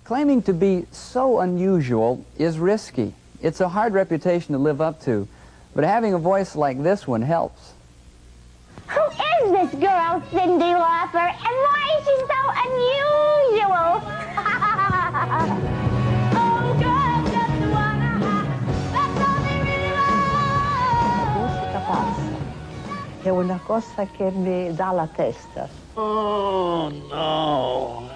Claiming to be so unusual is risky. It's a hard reputation to live up to, but having a voice like this one helps. Who is this girl, Cyndi Lauper, and why is she so unusual? Oh, girl, just wanna have, that's all they really want. Musica pazza. È una cosa che mi dà la testa. Oh, no.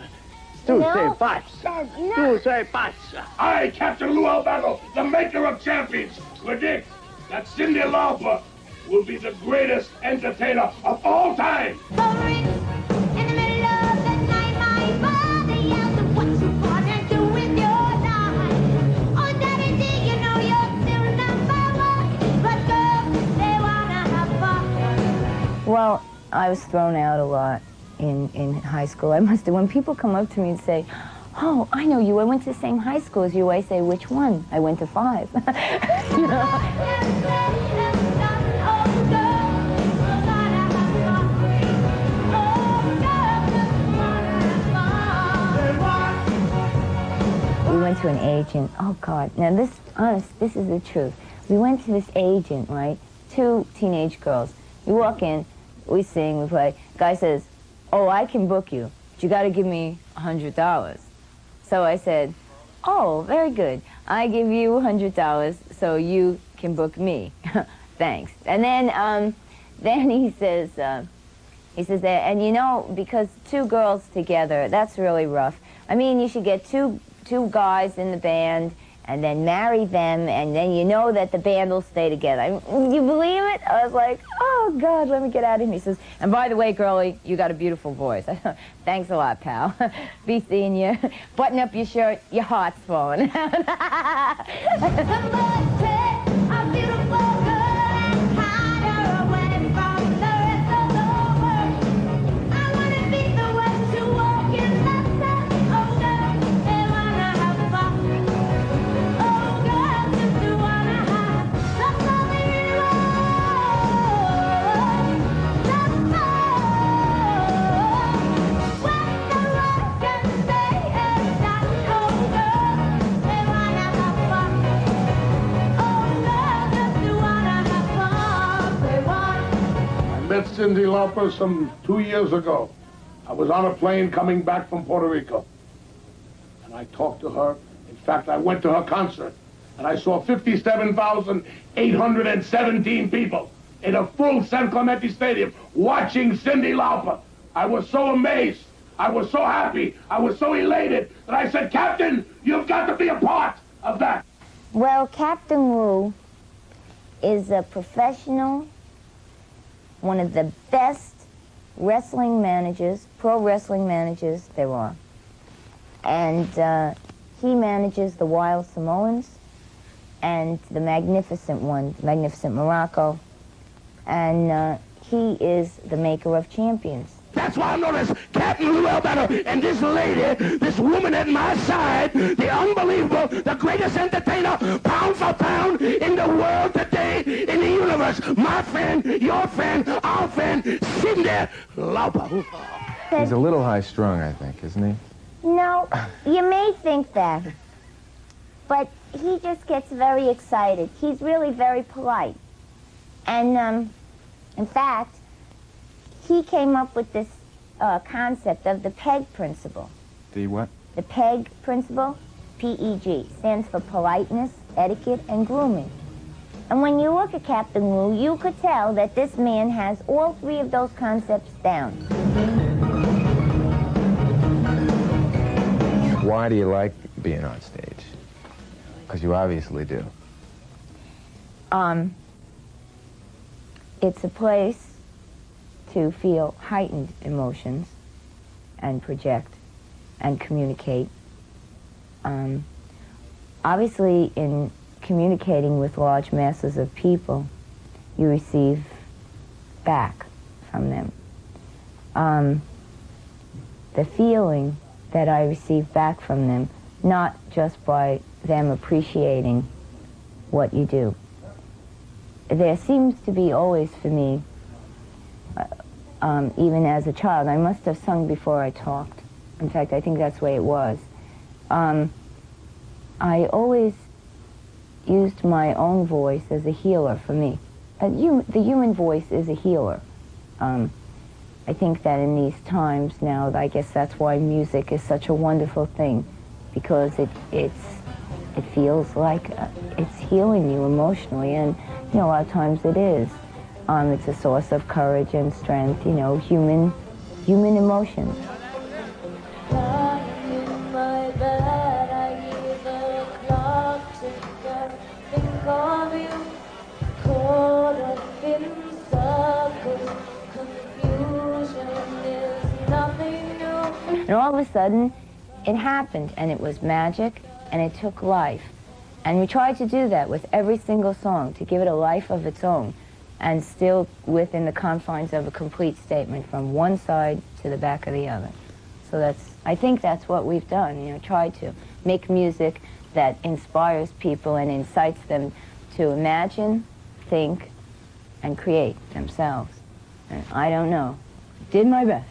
Tu sei pazza. No. Tu sei pazza. I, Captain Loo Albano, the maker of champions, predict that Cyndi Lauper will be the greatest entertainer of all time. In the middle of the night, my father yells, what you wanna do with your life? Oh, Daddy D, you know you're still number one, but girls, they wanna have fun. Well, I was thrown out a lot in high school. I must have, when people come up to me and say, oh, I know you, I went to the same high school as you, I say, which one? I went to 5. You know? We went to an agent, oh God, now this is the truth. We went to this agent, right, 2 teenage girls. You walk in, we sing, we play. Guy says, oh, I can book you, but you gotta give me $100. So I said, oh, very good. I give you $100 so you can book me. Thanks. And then he says, and you know, because 2 girls together, that's really rough. I mean, you should get two guys in the band and then marry them, and then you know that the band will stay together. I mean, you believe it? I was like, oh, God, let me get out of here. He says, and by the way, girlie, you got a beautiful voice. Thanks a lot, pal. Be seeing you. Button up your shirt, your heart's falling out. I met Cyndi Lauper some 2 years ago. I was on a plane coming back from Puerto Rico. And I talked to her. In fact, I went to her concert. And I saw 57,817 people in a full San Clemente Stadium watching Cyndi Lauper. I was so amazed. I was so happy. I was so elated that I said, Captain, you've got to be a part of that. Well, Captain Lou is a professional, one of the best wrestling managers, pro wrestling managers there are. And he manages the Wild Samoans and the Magnificent one, Magnificent Morocco. And he is the maker of champions. That's why I'm known as Captain Loo Albano. And this lady, this woman at my side, the unbelievable, the greatest entertainer, pound for pound, in the world today, in the universe. My friend, your friend, our friend, Cyndi Lauper. He's a little high-strung, I think, isn't he? No, you may think that. But he just gets very excited. He's really very polite. And, in fact, he came up with this concept of the PEG principle. The what? The PEG principle, P-E-G, stands for politeness, etiquette, and grooming. And when you look at Captain Lou, you could tell that this man has all 3 of those concepts down. Why do you like being on stage? Because you obviously do. It's a place to feel heightened emotions and project and communicate. Obviously, in communicating with large masses of people, you receive back from them. The feeling that I receive back from them, not just by them appreciating what you do. There seems to be always for me, even as a child, I must have sung before I talked. In fact, I think that's the way it was. I always used my own voice as a healer for me. The human voice is a healer. I think that in these times now, I guess that's why music is such a wonderful thing, because it feels like it's healing you emotionally, and you know, a lot of times it is. It's a source of courage and strength, you know, human emotions. And all of a sudden, it happened, and it was magic, and it took life. And we tried to do that with every single song, to give it a life of its own, and still within the confines of a complete statement from one side to the back of the other. So I think that's what we've done, you know, try to make music that inspires people and incites them to imagine, think, and create themselves. And I don't know. Did my best.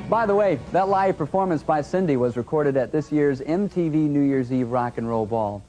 By the way, that live performance by Cyndi was recorded at this year's MTV New Year's Eve Rock and Roll Ball.